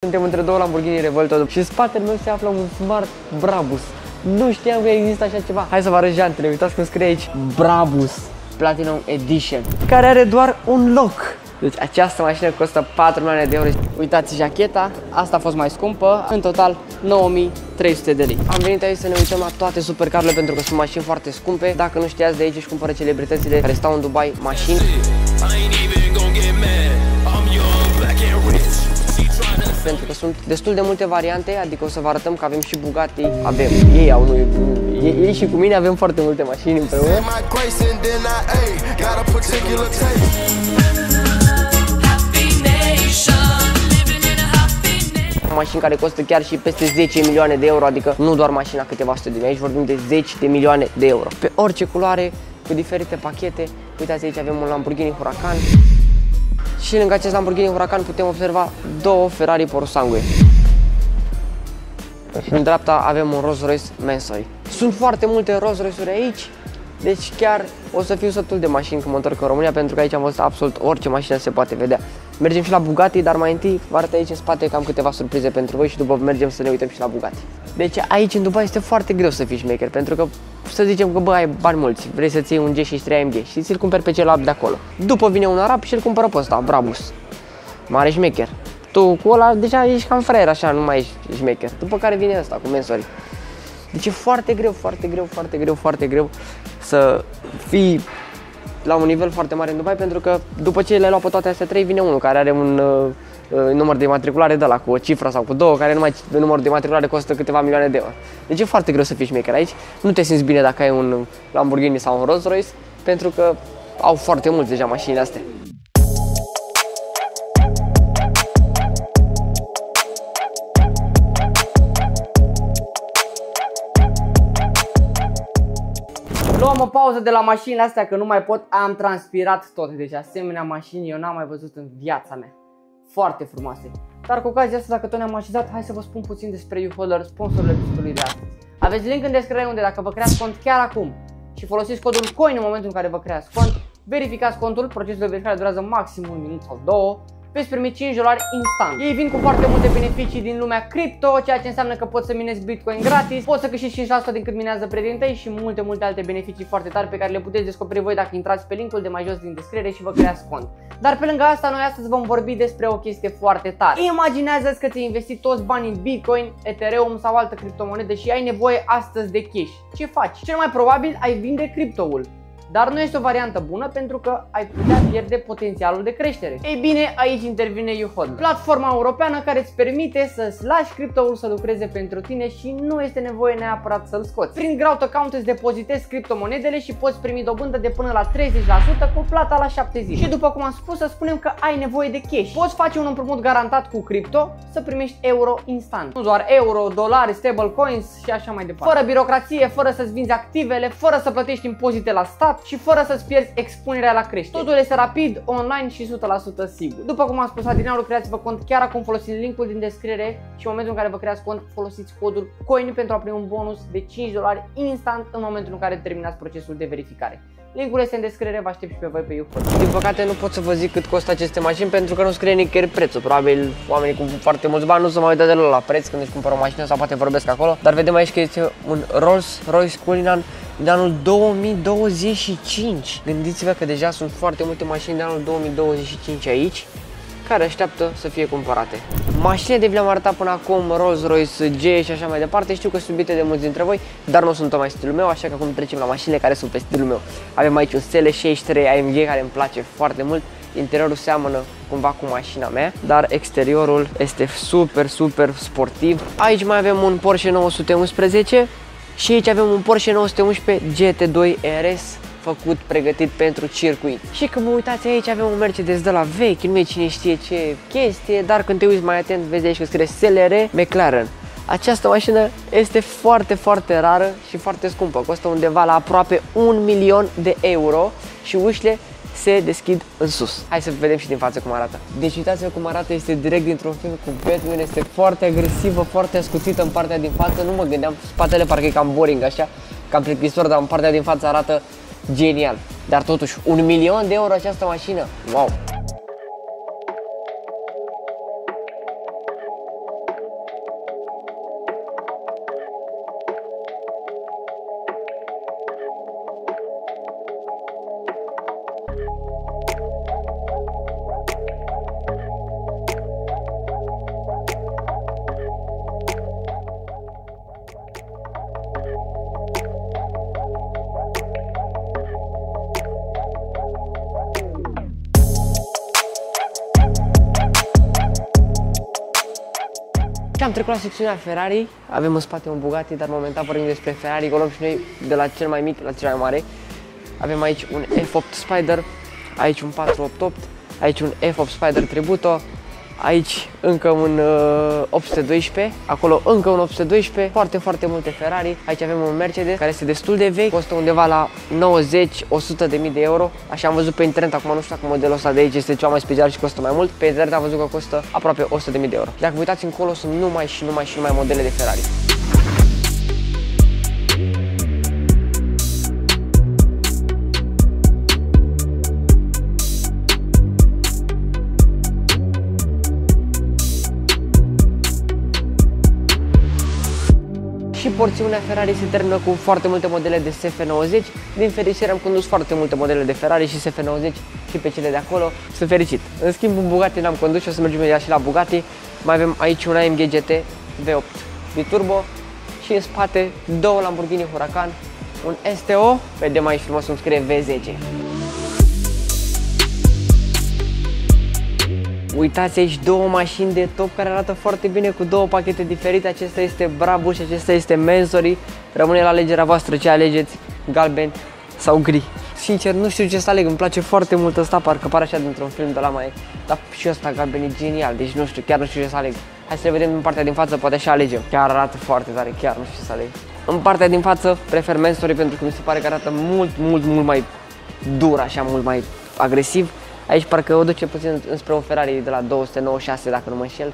Suntem între două Lamborghini Revuelto și în spatele meu se află un Smart Brabus. Nu știam că există așa ceva. Hai să vă arăt jantele, uitați cum scrie aici Brabus Platinum Edition, care are doar un loc. Deci această mașină costă 4 milioane de euro. Uitați jacheta, asta a fost mai scumpă, în total 9300 de lei. Am venit aici să ne uităm la toate supercarurile pentru că sunt mașini foarte scumpe. Dacă nu știați, de aici își cumpără celebritățile care stau în Dubai mașini. Pentru că sunt destul de multe variante, adică o să vă arătăm că avem și Bugatti, avem, ei au, ei și cu mine avem foarte multe mașini împreună. Mașini care costă chiar și peste 10 milioane de euro, adică nu doar mașina câteva sute de mii, aici vorbim de 10 de milioane de euro. Pe orice culoare, cu diferite pachete, uitați aici avem un Lamborghini Huracan. Și lângă acest Lamborghini Huracan putem observa două Ferrari Purosangue. Și în dreapta avem un Rolls-Royce Mansory. Sunt foarte multe Rolls-Royce-uri aici, deci chiar o să fiu sătul de mașini când mă întorc în România, pentru că aici am văzut absolut orice mașină se poate vedea. Mergem și la Bugatti, dar mai întâi vă arăt aici în spate că am câteva surprize pentru voi și după mergem să ne uităm și la Bugatti. Deci aici în Dubai este foarte greu să fii șmecher, pentru că să zicem că bă, ai bani mulți, vrei să-ți iei un G63 AMG și ți-l cumperi pe celălalt de acolo. După vine un arab și îl cumpără pe ăsta, Brabus. Mare șmecher. Tu cu ăla deja ești cam fraier așa, nu mai ești șmecher. După care vine ăsta cu Mansory. Deci e foarte greu să fii la un nivel foarte mare în Dubai, pentru că după ce le-ai luat pe toate astea trei, vine unul care are un număr de matriculare de la cu o cifră sau cu două, care numai numărul de matriculare costă câteva milioane de euro. Deci e foarte greu să fii șmecher aici. Nu te simți bine dacă ai un Lamborghini sau un Rolls-Royce, pentru că au foarte mulți deja mașinile astea. Luăm o pauză de la mașinile astea că nu mai pot, am transpirat tot. Deci asemenea mașini eu n-am mai văzut în viața mea. Foarte frumoase. Dar cu ocazia asta, dacă tot ne-am așezat, hai să vă spun puțin despre YouHodler, sponsorul episodului de astăzi. Aveți link în descriere unde dacă vă creați cont chiar acum și folosiți codul COIN în momentul în care vă creați cont, verificați contul, procesul de verificare durează maxim 1 minut sau 2, veți primi $5 instant. Ei vin cu foarte multe beneficii din lumea cripto, ceea ce înseamnă că poți să minezi Bitcoin gratis, poți să câștigi 5% din cât minează prietenii tăi și multe alte beneficii foarte tari pe care le puteți descoperi voi dacă intrați pe linkul de mai jos din descriere și vă creați cont. Dar pe lângă asta, noi astăzi vom vorbi despre o chestie foarte tare. Imaginează-ți că ți-ai investit toți banii în Bitcoin, Ethereum sau altă criptomonedă și ai nevoie astăzi de cash. Ce faci? Cel mai probabil ai vinde criptoul. Dar nu este o variantă bună pentru că ai putea pierde potențialul de creștere. Ei bine, aici intervine YouHodler, platforma europeană care îți permite să-ți lași criptoul să lucreze pentru tine și nu este nevoie neapărat să-l scoți. Prin Grout Account îți depozitezi criptomonedele și poți primi dobândă de până la 30% cu plata la 7 zile. Și după cum am spus, să spunem că ai nevoie de cash. Poți face un împrumut garantat cu cripto să primești euro instant. Nu doar euro, dolari, stablecoins și așa mai departe. Fără birocrație, fără să-ți vinzi activele, fără să plătești impozite la stat și fără să-ți pierzi expunerea la creștere. Totul este rapid, online și 100% sigur. După cum am spus adineauri, creați-vă cont chiar acum folosind linkul din descriere și în momentul în care vă creați cont, folosiți codul COIN pentru a primi un bonus de $5 instant în momentul în care terminați procesul de verificare. Linkul este în descriere, vă aștept și pe voi pe YouHodler. Din păcate nu pot să vă zic cât costă aceste mașini pentru că nu scrie nicăieri prețul. Probabil oamenii cu foarte mulți bani nu se mai uită deloc la preț când își cumpără o mașină sau poate vorbesc acolo. Dar vedem aici că este un Rolls-Royce Cullinan din anul 2025. Gândiți-vă că deja sunt foarte multe mașini de anul 2025 aici care așteaptă să fie cumpărate. Mașinile de vi le-am arătat până acum, Rolls-Royce G și așa mai departe. Știu că sunt iubite de mulți dintre voi, dar nu sunt tocmai stilul meu, așa că acum trecem la mașinile care sunt pe stilul meu. Avem aici un SL63 AMG care îmi place foarte mult. Interiorul seamănă cumva cu mașina mea, dar exteriorul este super sportiv. Aici mai avem un Porsche 911 și aici avem un Porsche 911 GT2 RS pregătit pentru circuit. Și când mă uitați aici avem un Mercedes de la vechi, nu e cine știe ce chestie, dar când te uiți mai atent vezi aici că scrie SLR McLaren. Această mașină este foarte rară și foarte scumpă, costă undeva la aproape 1 milion de euro și ușile se deschid în sus. Hai să vedem și din față cum arată. Deci uitați-vă cum arată, este direct dintr-un film cu Batman, este foarte agresivă, foarte ascuțită în partea din față, nu mă gândeam, spatele parcă e cam boring așa, cam plictisitor, dar în partea din față arată genial. Dar totuși, 1 milion de euro această mașină, wow! Și am trecut la secțiunea Ferrari, avem în spate un Bugatti, dar momentan vorbim despre Ferrari, o luăm și noi de la cel mai mic la cel mai mare. Avem aici un F8 Spider, aici un 488, aici un F8 Spider Tributo, aici încă un 812, acolo încă un 812, foarte multe Ferrari. Aici avem un Mercedes care este destul de vechi, costă undeva la 90-100 de mii de euro. Așa am văzut pe internet, acum nu știu dacă modelul ăsta de aici este ceva mai special și costă mai mult. Pe internet am văzut că costă aproape 100 de mii de euro. Dacă vă uitați încolo, sunt numai modele de Ferrari. Și porțiunea Ferrari se termină cu foarte multe modele de SF90. Din fericire am condus foarte multe modele de Ferrari și SF90 și pe cele de acolo. Sunt fericit. În schimb, un Bugatti n-am condus și o să mergem imediat și la Bugatti. Mai avem aici un AMG GT V8 biturbo și în spate două Lamborghini Huracan, un STO, vedem aici frumos cum scrie V10. Uitați aici două mașini de top care arată foarte bine cu două pachete diferite. Acesta este Brabus și acesta este Mansory. Rămâne la alegerea voastră ce alegeți, galben sau gri. Sincer, nu știu ce să aleg, îmi place foarte mult ăsta, parcă pare așa dintr-un film de la mai. Dar și ăsta galben e genial, deci nu știu, chiar nu știu ce să aleg. Hai să le vedem în partea din față, poate așa alegem. Chiar arată foarte tare, chiar nu știu ce să aleg. În partea din față prefer Mansory pentru că mi se pare că arată mult mai dur, așa, mult mai agresiv. Aici parcă o duce puțin înspre un Ferrari de la 296 dacă nu mă înșel,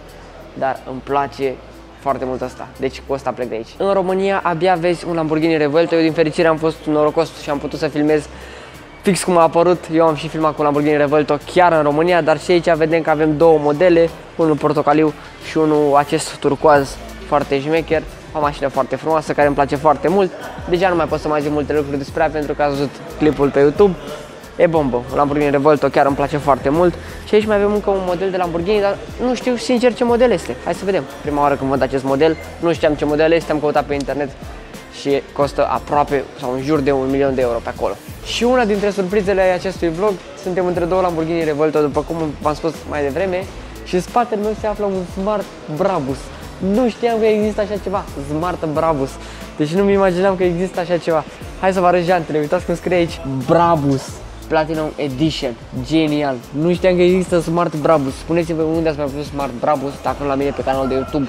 dar îmi place foarte mult asta, deci cu asta plec de aici. În România abia vezi un Lamborghini Revuelto, eu din fericire am fost norocos și am putut să filmez fix cum a apărut. Eu am și filmat cu un Lamborghini Revuelto chiar în România, dar și aici vedem că avem două modele, unul portocaliu și unul acest turcoaz foarte șmecher. O mașină foarte frumoasă care îmi place foarte mult. Deja nu mai pot să mai zic multe lucruri despre ea pentru că ați văzut clipul pe YouTube. E bombă, Lamborghini Revuelto chiar îmi place foarte mult. Și aici mai avem încă un model de Lamborghini, dar nu știu sincer ce model este. Hai să vedem. Prima oară când văd acest model, nu știam ce model este, am căutat pe internet și costă aproape sau în jur de 1 milion de euro pe acolo. Și una dintre surprizele acestui vlog, suntem între două Lamborghini Revuelto, după cum v-am spus mai devreme, și în spatele meu se află un Smart Brabus. Nu știam că există așa ceva, Smart Brabus. Deci nu-mi imaginam că există așa ceva. Hai să vă arăt jantele, uitați cum scrie aici, Brabus Platinum Edition, genial. Nu știam că există Smart Brabus. Spuneți-mi unde ați mai văzut Smart Brabus, dacă nu la mine pe canalul de YouTube.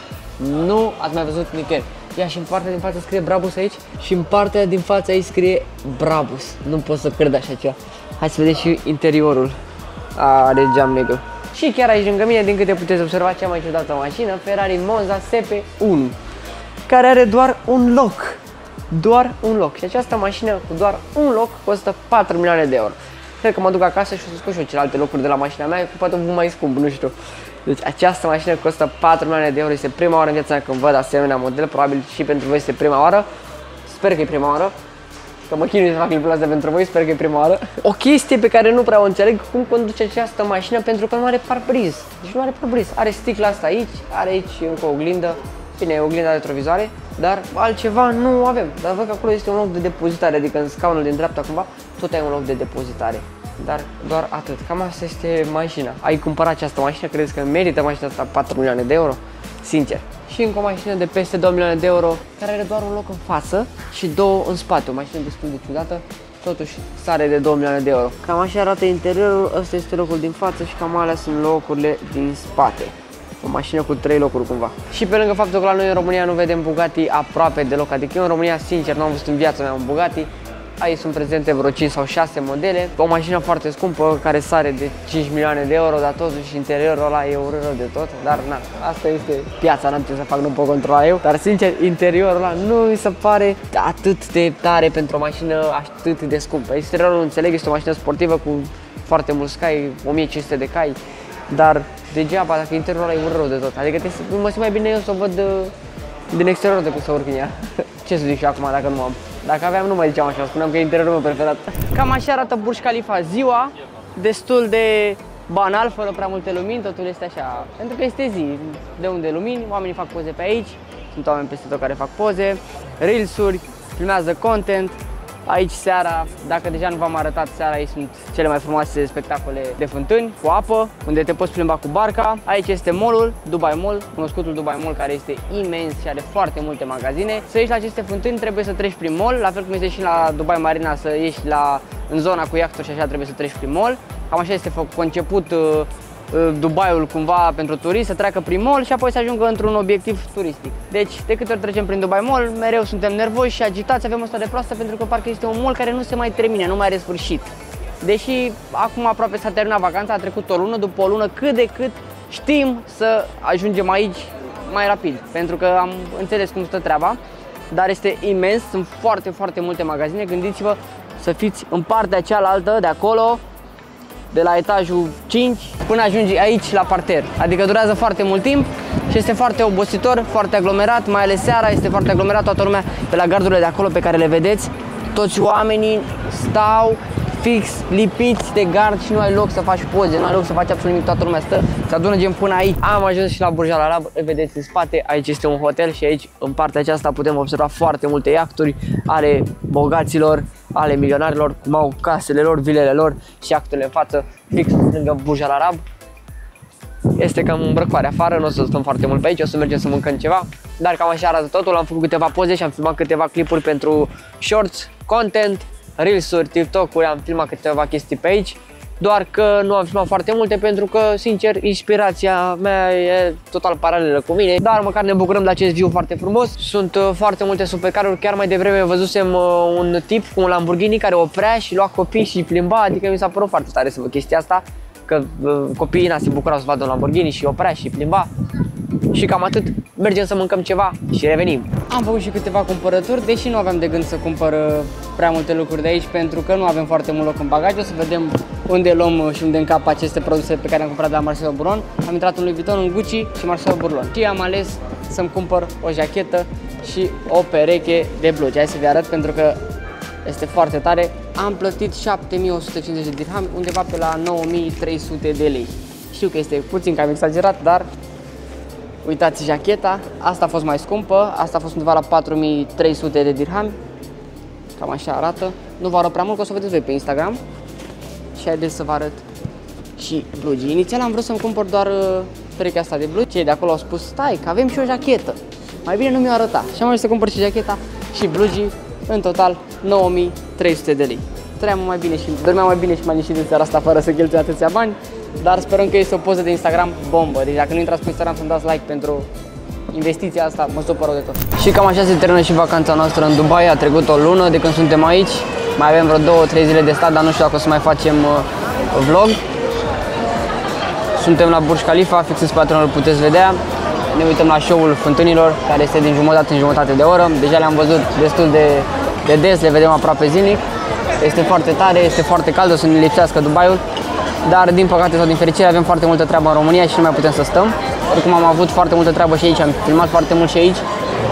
Nu ați mai văzut nicăieri. Ia, și în partea din față scrie Brabus aici și în partea din față aici scrie Brabus. Nu pot să cred așa ceva. Hai să vedem și interiorul. Are geam negru. Și chiar aici lângă mine, din câte puteți observa, cea mai ciudată mașină, Ferrari Monza SP1, care are doar un loc. Doar un loc. Și această mașină cu doar un loc costă 4 milioane de euro. Cred că mă duc acasă și o să scot și eu celelalte locuri de la mașina mea, cu poate un mai scump, nu știu. Deci această mașină costă 4 milioane de euro. Este prima oară în viața mea când văd asemenea model. Probabil și pentru voi este prima oară. Sper că e prima oară. Că mă chinui să fac clipul ăsta pentru voi, sper că e prima oară. O chestie pe care nu prea o înțeleg, cum conduce această mașină, pentru că nu are parbriz. Deci nu are parbriz. Are sticla asta aici, are aici încă o oglindă. Bine, oglinda retrovizoare, dar altceva nu avem. Dar văd că acolo este un loc de depozitare, adică în scaunul din dreapta cumva, tot ai un loc de depozitare. Dar doar atât. Cam asta este mașina. Ai cumpărat această mașină, crezi că merită mașina asta 4 milioane de euro? Sincer. Și încă o mașină de peste 2 milioane de euro, care are doar un loc în față și două în spate. O mașină destul de ciudată, totuși sare de 2 milioane de euro. Cam așa arată interiorul, ăsta este locul din față și cam alea sunt locurile din spate. O mașină cu 3 locuri cumva. Și pe lângă faptul că la noi în România nu vedem Bugatti aproape deloc, adică eu în România sincer nu am văzut în viața mea un Bugatti. Aici sunt prezente vreo 5 sau 6 modele. O mașină foarte scumpă care sare de 5 milioane de euro, dar totuși interiorul ăla e urât de tot. Dar na, asta este piața, n-am ce să fac, nu pot controla eu. Dar sincer, interiorul ăla nu mi se pare atât de tare pentru o mașină atât de scumpă. Exteriorul înțeleg, este o mașină sportivă cu foarte mulți cai, 1500 de cai, dar degeaba dacă interiorul ăla e urât de tot. Adică mă simt mai bine eu să o văd din exterior decât să urc în ea. Ce să zic și acum dacă nu am? Dacă aveam nu mai ziceam așa, spuneam că e interiorul meu preferat. Cam așa arată Burj Khalifa ziua, destul de banal, fără prea multe lumini, totul este așa, pentru că este zi, de unde lumini, oamenii fac poze pe aici, sunt oameni peste tot care fac poze, reels-uri, filmează content, Aici seara, dacă deja nu v-am arătat, seara aici sunt cele mai frumoase spectacole de fântâni cu apă, unde te poți plimba cu barca. Aici este mall-ul, Dubai Mall, cunoscutul Dubai Mall, care este imens și are foarte multe magazine. Să ieși la aceste fântâni trebuie să treci prin mall, la fel cum este și la Dubai Marina, să ieși în zona cu iahturi și așa trebuie să treci prin mall. Cam așa este conceput Dubaiul cumva pentru turiști, să treacă prin mall și apoi să ajungă într-un obiectiv turistic. Deci, de câte ori trecem prin Dubai Mall, mereu suntem nervoși și agitați, avem o stare proastă pentru că parcă este un mall care nu se mai termine, nu mai are sfârșit. Deși acum aproape s-a terminat vacanța, a trecut o lună, după o lună cât de cât știm să ajungem aici mai rapid, pentru că am înțeles cum stă treaba, dar este imens, sunt foarte, foarte multe magazine, gândiți-vă să fiți în partea cealaltă de acolo, de la etajul 5 până ajungi aici la parter. Adică durează foarte mult timp și este foarte obositor, foarte aglomerat, mai ales seara este foarte aglomerat, toată lumea pe la gardurile de acolo pe care le vedeți, toți oamenii stau fix lipiți de gard și nu ai loc să faci poze, nu ai loc să faci absolut nimic, toată lumea stă, se adună gen până aici. Am ajuns și la Burj Al Arab, îl vedeți în spate, aici este un hotel și aici în partea aceasta putem observa foarte multe iahturi ale bogaților, ale milionarilor, cum au casele lor, vilele lor și iahturile în față, fix lângă Burj Al Arab. Este cam îmbrăcoare afară, nu o să stăm foarte mult pe aici, o să mergem să mâncăm ceva, dar cam așa arată totul. Am făcut câteva poze și am filmat câteva clipuri pentru shorts, content, reels-uri, TikTok-uri, am filmat câteva chestii pe aici, doar că nu am filmat foarte multe pentru că, sincer, inspirația mea e total paralelă cu mine, dar măcar ne bucurăm de acest view foarte frumos. Sunt foarte multe supercaruri, chiar mai devreme văzusem un tip cu un Lamborghini care oprea și lua copii și plimba, adică mi s-a părut foarte tare să văd chestia asta, că copiii se bucurau să vadă un Lamborghini și oprea și plimba. Și cam atât, mergem să mâncăm ceva și revenim. Am făcut și câteva cumpărături, deși nu aveam de gând să cumpăr prea multe lucruri de aici, pentru că nu avem foarte mult loc în bagaj. O să vedem unde luăm și unde încap aceste produse pe care am cumpărat de la Marcelo Burlon. Am intrat în Louis Vuitton, în Gucci și Marcelo Burlon. Și am ales să-mi cumpăr o jachetă și o pereche de blugi. Hai să vi arăt pentru că este foarte tare. Am plătit 7150 de dirham, undeva pe la 9300 de lei. Știu că este puțin cam exagerat, dar uitați jacheta, asta a fost mai scumpă, asta a fost undeva la 4300 de dirhami. Cam așa arată. Nu vă arăt prea mult, că o să o vedeți voi pe Instagram. Și haideți să vă arăt și blugii. Inițial am vrut să-mi cumpăr doar perechea asta de blugi. Cei de acolo au spus, stai, că avem și o jachetă. Mai bine nu mi-o arăta. Și am ajuns să cumpăr și jacheta și blugii, în total 9300 de lei. Trăiam mai bine și dormeam mai bine și mai liniștit în seara asta fără să cheltui atâția bani. Dar sperăm că este o poză de Instagram bombă. Deci dacă nu intrați pe Instagram să-mi dați like pentru investiția asta, mă supăr de tot. Și cam așa se termină și vacanța noastră în Dubai. A trecut o lună de când suntem aici. Mai avem vreo 2-3 zile de stat, dar nu știu dacă o să mai facem vlog. Suntem la Burj Khalifa, fix în spatele îl puteți vedea. Ne uităm la show-ul fântânilor, care este din jumătate în jumătate de oră. Deja le-am văzut destul de des, le vedem aproape zilnic. Este foarte tare, este foarte cald, o să ne lipsească Dubaiul. Dar din păcate sau din fericire avem foarte multă treabă în România și nu mai putem să stăm. Oricum am avut foarte multă treabă și aici, am filmat foarte mult și aici.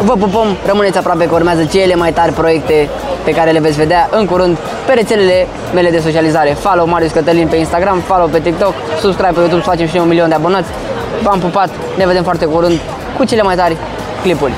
Vă pupăm, rămâneți aproape că urmează cele mai tari proiecte pe care le veți vedea în curând pe rețelele mele de socializare. Follow Marius Cătălin pe Instagram, follow pe TikTok, subscribe pe YouTube să facem și 1 milion de abonați. V-am pupat, ne vedem foarte curând cu cele mai tari clipuri.